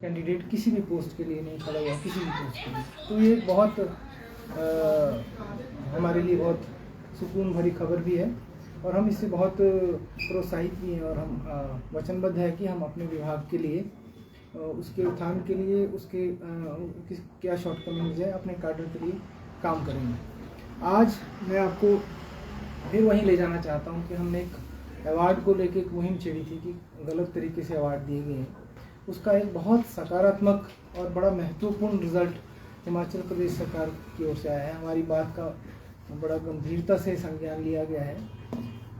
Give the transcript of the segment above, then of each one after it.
Candidate किसी भी post के लिए नहीं खड़ा हुआ, किसी भी पोस्ट के लिए। तो ये बहुत हमारे लिए बहुत सुकून भरी खबर भी है और हम इससे बहुत प्रोत्साहित भी हैं और हम वचनबद्ध है कि हम अपने विभाग के लिए उसके उत्थान के लिए उसके क्या शॉर्टकमिंग्स है अपने कार्डर के लिए काम करेंगे। आज मैं आपको फिर वहीं ले जाना चाहता हूं कि हमने एक अवार्ड को लेकर एक मुहिम छेड़ी थी कि गलत तरीके से अवार्ड दिए गए हैं। उसका एक बहुत सकारात्मक और बड़ा महत्वपूर्ण रिजल्ट हिमाचल प्रदेश सरकार की ओर से आया है। हमारी बात का बड़ा गंभीरता से संज्ञान लिया गया है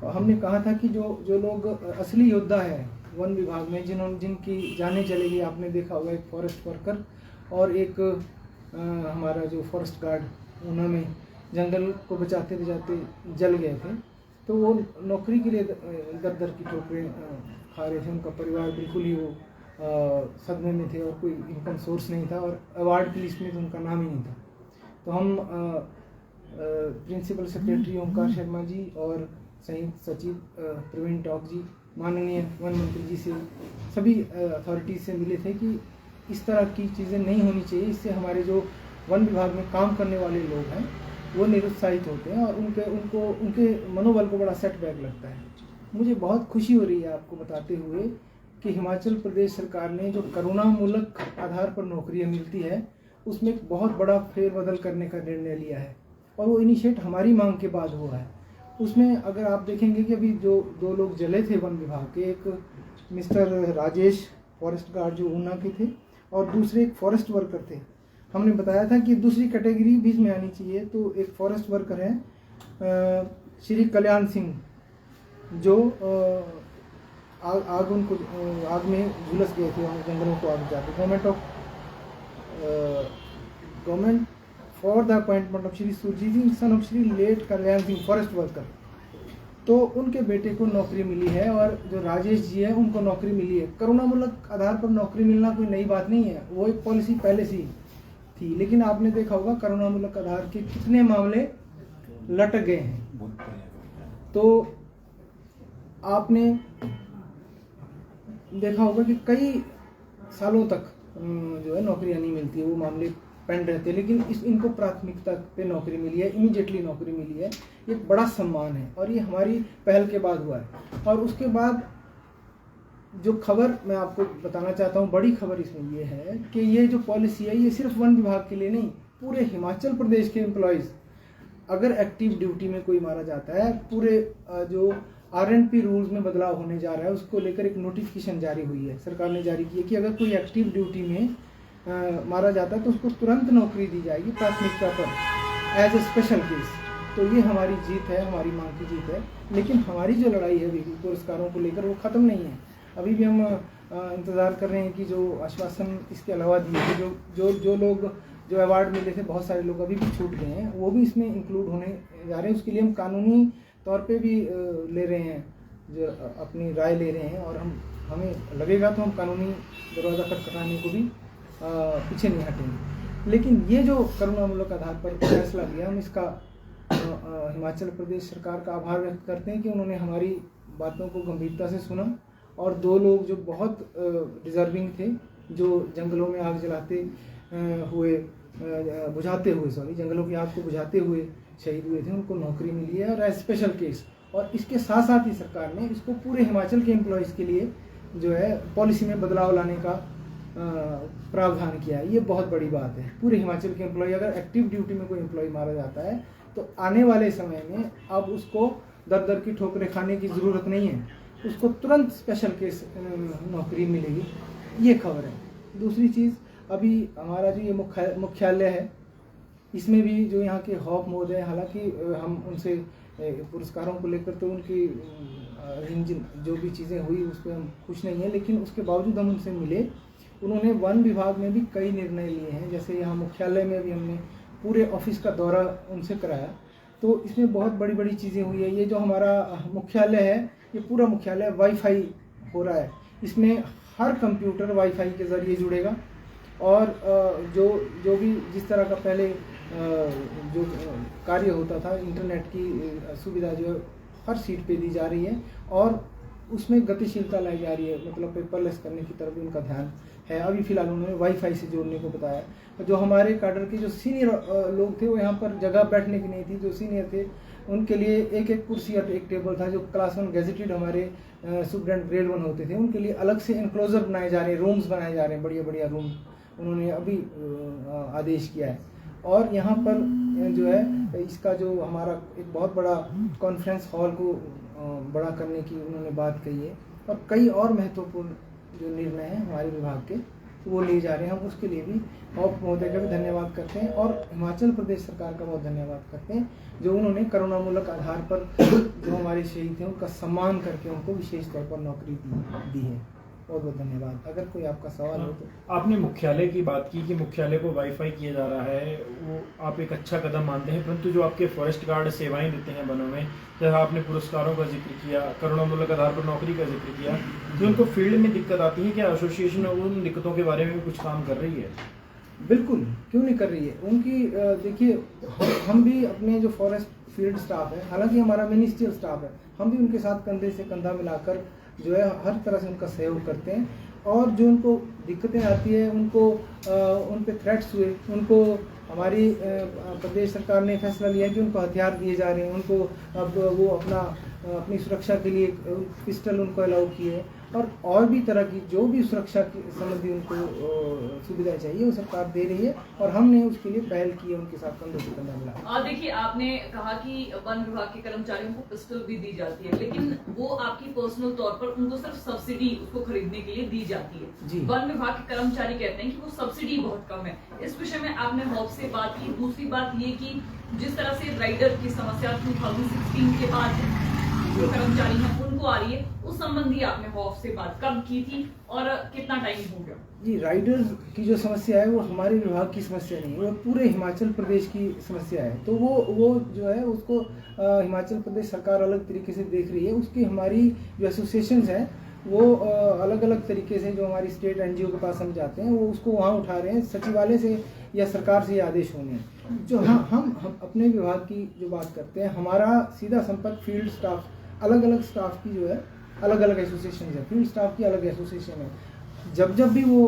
और हमने कहा था कि जो लोग असली योद्धा है वन विभाग में, जिनकी जानें चली गई, आपने देखा होगा एक फॉरेस्ट वर्कर और एक हमारा जो फॉरेस्ट गार्ड ऊना में जंगल को बचाते बचाते जल गए थे, तो वो नौकरी के लिए दर की ठोकरें खा रहे थे। उनका परिवार बिल्कुल ही वो सदमे में थे और कोई इनकम सोर्स नहीं था और अवार्ड की लिस्ट में तो उनका नाम ही नहीं था। तो हम प्रिंसिपल सेक्रेटरी ओमकार शर्मा जी और संयुक्त सचिव प्रवीण टॉक जी, माननीय वन मंत्री जी से, सभी अथॉरिटीज से मिले थे कि इस तरह की चीज़ें नहीं होनी चाहिए। इससे हमारे जो वन विभाग में काम करने वाले लोग हैं वो निरुत्साहित होते हैं और उनके मनोबल को बड़ा सेटबैक लगता है। मुझे बहुत खुशी हो रही है आपको बताते हुए कि हिमाचल प्रदेश सरकार ने जो करुणामूलक आधार पर नौकरियां मिलती है उसमें एक बहुत बड़ा फेरबदल करने का निर्णय लिया है और वो इनिशिएट हमारी मांग के बाद हुआ है। उसमें अगर आप देखेंगे कि अभी जो दो लोग जले थे वन विभाग के, एक मिस्टर राजेश फॉरेस्ट गार्ड जो ऊना के थे और दूसरे एक फॉरेस्ट वर्कर थे। हमने बताया था कि दूसरी कैटेगरी भी इसमें आनी चाहिए। तो एक फॉरेस्ट वर्कर है श्री कल्याण सिंह जो आग में झुलस गए थे और जंगलों को आग जाते। Government for the appointment of Shri Surjit Singh son of Shri late Kalyan Singh forest worker, तो उनके बेटे को नौकरी मिली है और जो राजेश जी है उनको नौकरी मिली है। करुणामूलक आधार पर नौकरी मिलना कोई नई बात नहीं है, वो एक पॉलिसी पहले से थी, लेकिन आपने देखा होगा करुणामूलक आधार के कितने मामले लटक गए हैं। तो आपने देखा होगा कि कई सालों तक जो है नौकरियां नहीं मिलती है, वो मामले पेंड रहते हैं, लेकिन इनको प्राथमिकता पे नौकरी मिली है, इमीडिएटली नौकरी मिली है। ये एक बड़ा सम्मान है और ये हमारी पहल के बाद हुआ है। और उसके बाद जो खबर मैं आपको बताना चाहता हूँ, बड़ी खबर इसमें ये है कि ये जो पॉलिसी है ये सिर्फ वन विभाग के लिए नहीं, पूरे हिमाचल प्रदेश के एम्प्लॉयज़, अगर एक्टिव ड्यूटी में कोई मारा जाता है, पूरे जो RNP रूल्स में बदलाव होने जा रहा है उसको लेकर एक नोटिफिकेशन जारी हुई है, सरकार ने जारी की है कि अगर कोई एक्टिव ड्यूटी में मारा जाता है तो उसको तुरंत नौकरी दी जाएगी प्राथमिकता पर एज ए स्पेशल केस। तो ये हमारी जीत है, हमारी मांग की जीत है। लेकिन हमारी जो लड़ाई है पुरस्कारों को लेकर वो ख़त्म नहीं है। अभी भी हम इंतज़ार कर रहे हैं कि जो आश्वासन इसके अलावा दिए थे, जो लोग जो अवार्ड मिले थे, बहुत सारे लोग अभी भी छूट गए हैं, वो भी इसमें इंक्लूड होने जा रहे हैं। उसके लिए हम कानूनी तौर पे भी ले रहे हैं, जो अपनी राय ले रहे हैं और हमें लगेगा तो हम कानूनी दरवाज़ा खटखटाने को भी पीछे नहीं हटेंगे। लेकिन ये जो करुणामूलक आधार पर फैसला लिया, हम इसका हिमाचल प्रदेश सरकार का आभार व्यक्त करते हैं कि उन्होंने हमारी बातों को गंभीरता से सुना और दो लोग जो बहुत डिज़र्विंग थे, जो जंगलों में आग जंगलों की आग को बुझाते हुए शहीद हुए थे, उनको नौकरी मिली है और एज स्पेशल केस। और इसके साथ साथ ही सरकार ने इसको पूरे हिमाचल के एम्प्लॉयज़ के लिए जो है पॉलिसी में बदलाव लाने का प्रावधान किया है। ये बहुत बड़ी बात है। पूरे हिमाचल के एम्प्लॉय, अगर एक्टिव ड्यूटी में कोई एम्प्लॉय मारा जाता है तो आने वाले समय में अब उसको दर की ठोकरें खाने की ज़रूरत नहीं है, उसको तुरंत स्पेशल केस नौकरी मिलेगी। ये खबर है। दूसरी चीज़, अभी हमारा जो ये मुख्यालय है, इसमें भी जो यहाँ के हॉप महोदय, हालांकि हम उनसे पुरस्कारों को लेकर तो उनकी जो भी चीज़ें हुई उस पर हम खुश नहीं हैं, लेकिन उसके बावजूद हम उनसे मिले। उन्होंने वन विभाग में भी कई निर्णय लिए हैं, जैसे यहाँ मुख्यालय में भी हमने पूरे ऑफिस का दौरा उनसे कराया, तो इसमें बहुत बड़ी बड़ी चीज़ें हुई है। ये जो हमारा मुख्यालय है, ये पूरा मुख्यालय वाईफाई हो रहा है। इसमें हर कंप्यूटर वाईफाई के ज़रिए जुड़ेगा और जो भी जिस तरह का पहले जो कार्य होता था, इंटरनेट की सुविधा जो है हर सीट पे दी जा रही है और उसमें गतिशीलता लाई जा रही है, मतलब पेपरलेस करने की तरफ उनका ध्यान है। अभी फ़िलहाल उन्होंने वाईफाई से जोड़ने को बताया। जो हमारे काडर के जो सीनियर लोग थे वो यहाँ पर जगह बैठने की नहीं थी, जो सीनियर थे उनके लिए एक एक कुर्सी और एक टेबल था। जो क्लास 1 गेजेटेड हमारे स्टूडेंट ग्रेड 1 होते थे उनके लिए अलग से इनक्लोजर बनाए जा रहे हैं, रूम्स बनाए जा रहे हैं, बढ़िया बढ़िया रूम उन्होंने अभी आदेश किया है। और यहाँ पर जो है इसका जो हमारा एक बहुत बड़ा कॉन्फ्रेंस हॉल को बड़ा करने की उन्होंने बात कही है। और कई और महत्वपूर्ण जो निर्णय हैं हमारे विभाग के वो लिए जा रहे हैं। हम उसके लिए भी हॉप महोदय का भी धन्यवाद करते हैं और हिमाचल प्रदेश सरकार का बहुत धन्यवाद करते हैं जो उन्होंने करुणामूलक आधार पर जो हमारे शहीद थे उनका सम्मान करके उनको विशेष तौर पर नौकरी दी है। बहुत बहुत धन्यवाद। अगर कोई आपका सवाल हो तो। आपने मुख्यालय की बात की कि मुख्यालय को वाईफाई किया जा रहा है, वो आप एक अच्छा कदम मानते हैं, परंतु जो आपके फॉरेस्ट गार्ड सेवाएं देते हैं वनों में, जैसा आपने पुरस्कारों का जिक्र किया, करुणामूलक आधार पर नौकरी का जिक्र किया, जो उनको फील्ड में दिक्कत आती है, क्या एसोसिएशन उन दिक्कतों के बारे में कुछ काम कर रही है? बिल्कुल, क्यों नहीं कर रही है। उनकी देखिए हम भी अपने जो फॉरेस्ट फील्ड स्टाफ है, हालांकि हमारा मिनिस्ट्रियल स्टाफ है, हम भी उनके साथ कंधे से कंधा मिलाकर जो है हर तरह से उनका सहयोग करते हैं। और जो उनको दिक्कतें आती है उनको उन पे थ्रेट्स हुए, उनको हमारी प्रदेश सरकार ने फैसला लिया कि उनको हथियार दिए जा रहे हैं, उनको अब वो अपनी सुरक्षा के लिए पिस्टल उनको अलाउ किए और भी तरह की जो भी सुरक्षा की संबंधी उनको सुविधाएं चाहिए वो सरकार दे रही है और हमने उसके लिए पहल की है उनके साथ कंधे से कंधा मिला। देखिए आपने कहा कि वन विभाग के कर्मचारियों को पिस्टल भी दी जाती है, लेकिन वो आपकी पर्सनल तौर पर उनको सिर्फ सब्सिडी उसको खरीदने के लिए दी जाती है। वन विभाग के कर्मचारी कहते हैं कि वो सब्सिडी बहुत कम है। इस विषय में आपने हॉप से बात की। दूसरी बात ये कि जिस तरह से राइडर की समस्या 2016 के बाद जो कर्मचारी हैं उनको आ रही है, उस संबंधी आपने हॉप से बात कब की थी और कितना टाइम हो गया? जी, राइडर्स की जो समस्या है वो हमारे विभाग की समस्या नहीं है, वो पूरे हिमाचल प्रदेश की समस्या है। तो वो जो है उसको हिमाचल प्रदेश सरकार अलग तरीके से देख रही है। उसकी हमारी जो एसोसिएशंस हैं वो अलग अलग तरीके से जो हमारी स्टेट एनजीओ के पास हम जाते हैं वो उसको वहाँ उठा रहे हैं। सचिवालय से या सरकार से ये आदेश होने हैं। जो हम अपने विभाग की जो बात करते हैं, हमारा सीधा संपर्क फील्ड स्टाफ, अलग अलग स्टाफ की जो है अलग अलग एसोसिएशन है, फील्ड स्टाफ की अलग एसोसिएशन है। जब भी वो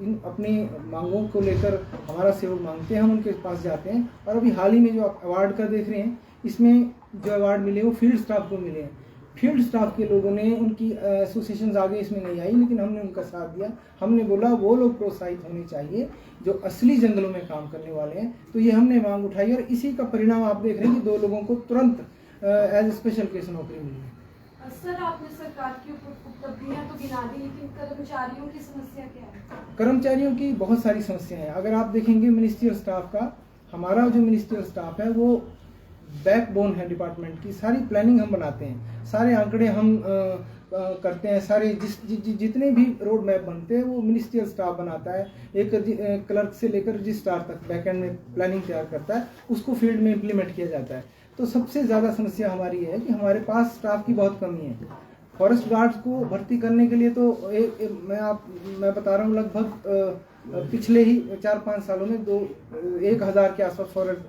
इन अपनी मांगों को लेकर हमारा सहयोग मांगते हैं हम उनके पास जाते हैं। और अभी हाल ही में जो आप अवार्ड का देख रहे हैं, इसमें जो अवार्ड मिले वो फील्ड स्टाफ को मिले हैं। फील्ड स्टाफ के लोगों ने उनकी एसोसिएशंस आगे इसमें नहीं आई, लेकिन हमने उनका साथ दिया। हमने बोला वो लोग प्रोत्साहित होने चाहिए जो असली जंगलों में काम करने वाले हैं। तो ये हमने मांग उठाई और इसी का परिणाम आप देख रहे हैं कि 2 लोगों को तुरंत एज स्पेशल केस नौकरी मिली है। सर, आपने सरकार की उपलब्धियां तो गिना दी, लेकिन कर्मचारियों की समस्या क्या है? कर्मचारियों की बहुत सारी समस्याएं हैं। अगर आप देखेंगे मिनिस्ट्रियल स्टाफ का, हमारा जो मिनिस्ट्रियल स्टाफ है वो बैकबोन है डिपार्टमेंट की। सारी प्लानिंग हम बनाते हैं, सारे आंकड़े हम करते हैं, सारे जितने भी रोड मैप बनते हैं वो मिनिस्ट्रियल स्टाफ बनाता है। एक क्लर्क से लेकर रजिस्ट्रार तक बैकएंड में प्लानिंग तैयार करता है, उसको फील्ड में इम्प्लीमेंट किया जाता है। तो सबसे ज़्यादा समस्या हमारी है कि हमारे पास स्टाफ की बहुत कमी है। फॉरेस्ट गार्ड्स को भर्ती करने के लिए तो मैं बता रहा हूँ लगभग पिछले ही 4-5 सालों में 1,000 के आसपास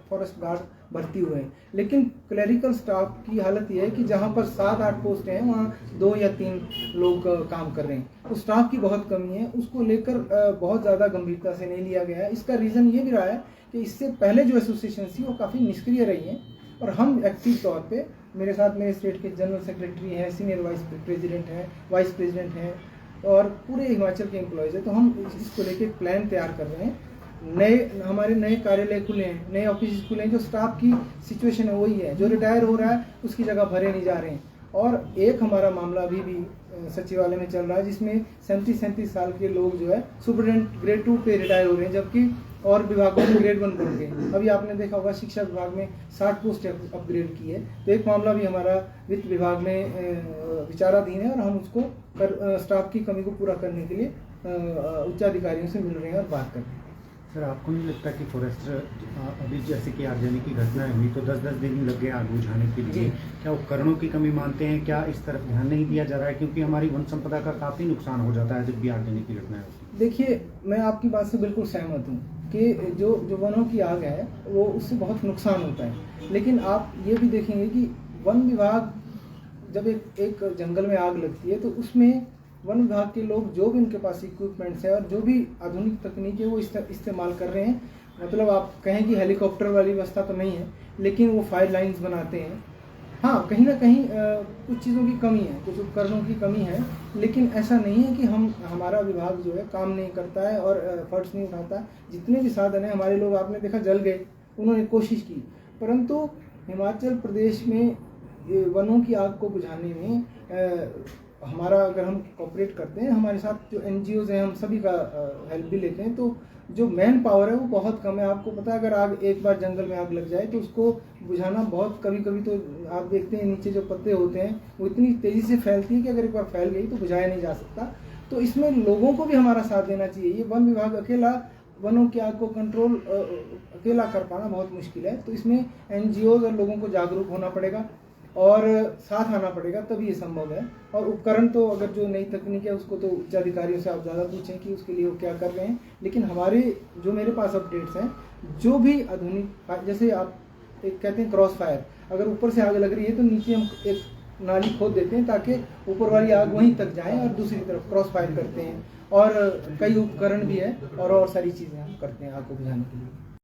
फॉरेस्ट गार्ड भर्ती हुए हैं। लेकिन क्लरिकल स्टाफ की हालत यह है कि जहाँ पर 7-8 पोस्ट हैं वहाँ 2 या 3 लोग काम कर रहे हैं। तो स्टाफ की बहुत कमी है, उसको लेकर बहुत ज़्यादा गंभीरता से नहीं लिया गया है। इसका रीज़न ये भी रहा है कि इससे पहले जो एसोसिएशन थी वो काफ़ी निष्क्रिय रही हैं और हम एक्टिव तौर पे, मेरे साथ मेरे स्टेट के जनरल सेक्रेटरी हैं, सीनियर वाइस प्रेसिडेंट हैं, वाइस प्रेसिडेंट हैं और पूरे हिमाचल के एम्प्लॉयज़ हैं। तो हम इसको लेके एक प्लान तैयार कर रहे हैं। हमारे नए कार्यालय खुले हैं, नए ऑफिस खुले हैं। जो स्टाफ की सिचुएशन है वही है, जो रिटायर हो रहा है उसकी जगह भरे नहीं जा रहे हैं। और एक हमारा मामला अभी भी सचिवालय में चल रहा है जिसमें 37 साल के लोग जो है सुपरिटेंडेंट ग्रेड 2 पे रिटायर हो रहे हैं, जबकि और विभागों में ग्रेड 1 बन गए। अभी आपने देखा होगा शिक्षा विभाग में 60 पोस्ट अपग्रेड की है। तो एक मामला भी हमारा वित्त विभाग में विचाराधीन है और हम उसको स्टाफ की कमी को पूरा करने के लिए उच्चाधिकारियों से मिल रहे हैं और बात कर रहे हैं। सर, आपको नहीं लगता कि फॉरेस्टर अभी जैसे कि आगजनी की घटनाएं हुई तो 10-10 दिन लग गए आग बुझाने के लिए, क्या उपकरणों की कमी मानते हैं? क्या इस तरफ ध्यान नहीं दिया जा रहा है? क्योंकि हमारी वन संपदा का काफ़ी नुकसान हो जाता है जब भी आगजनी की घटनाएं होती है। देखिए, मैं आपकी बात से बिल्कुल सहमत हूँ कि जो वनों की आग है वो उससे बहुत नुकसान होता है। लेकिन आप ये भी देखेंगे कि वन विभाग जब एक जंगल में आग लगती है तो उसमें वन विभाग के लोग जो भी उनके पास इक्विपमेंट्स है और जो भी आधुनिक तकनीक है वो इस्तेमाल कर रहे हैं। मतलब आप कहें कि हेलीकॉप्टर वाली व्यवस्था तो नहीं है, लेकिन वो फायर लाइन्स बनाते हैं। हाँ, कहीं ना कहीं कुछ चीज़ों की कमी है, कुछ उपकरणों की कमी है, लेकिन ऐसा नहीं है कि हमारा विभाग जो है काम नहीं करता है और एफर्ट्स नहीं उठाता। जितने भी साधन है, हमारे लोग आपने देखा जल गए, उन्होंने कोशिश की, परंतु हिमाचल प्रदेश में वनों की आग को बुझाने में हमारा अगर हम कोऑपरेट करते हैं, हमारे साथ जो NGOs हैं, हम सभी का हेल्प भी लेते हैं, तो जो मैन पावर है वो बहुत कम है। आपको पता है, अगर आग एक बार जंगल में आग लग जाए तो उसको बुझाना बहुत, कभी कभी तो आप देखते हैं नीचे जो पत्ते होते हैं वो इतनी तेज़ी से फैलती है कि अगर एक बार फैल गई तो बुझाया नहीं जा सकता। तो इसमें लोगों को भी हमारा साथ देना चाहिए। ये वन विभाग अकेला वनों की आग को कंट्रोल अकेला कर पाना बहुत मुश्किल है, तो इसमें NGOs और लोगों को जागरूक होना पड़ेगा और साथ आना पड़ेगा, तभी ये संभव है। और उपकरण तो अगर जो नई तकनीक है उसको तो उच्च अधिकारियों से आप ज़्यादा पूछें कि उसके लिए वो क्या कर रहे हैं, लेकिन हमारे जो मेरे पास अपडेट्स हैं, जो भी आधुनिक, जैसे आप एक कहते हैं क्रॉस फायर, अगर ऊपर से आग लग रही है तो नीचे हम एक नाली खोद देते हैं ताकि ऊपर वाली आग वहीं तक जाए और दूसरी तरफ क्रॉस फायर करते हैं। और कई उपकरण भी है और सारी चीज़ें हम करते हैं आग को बुझाने के लिए।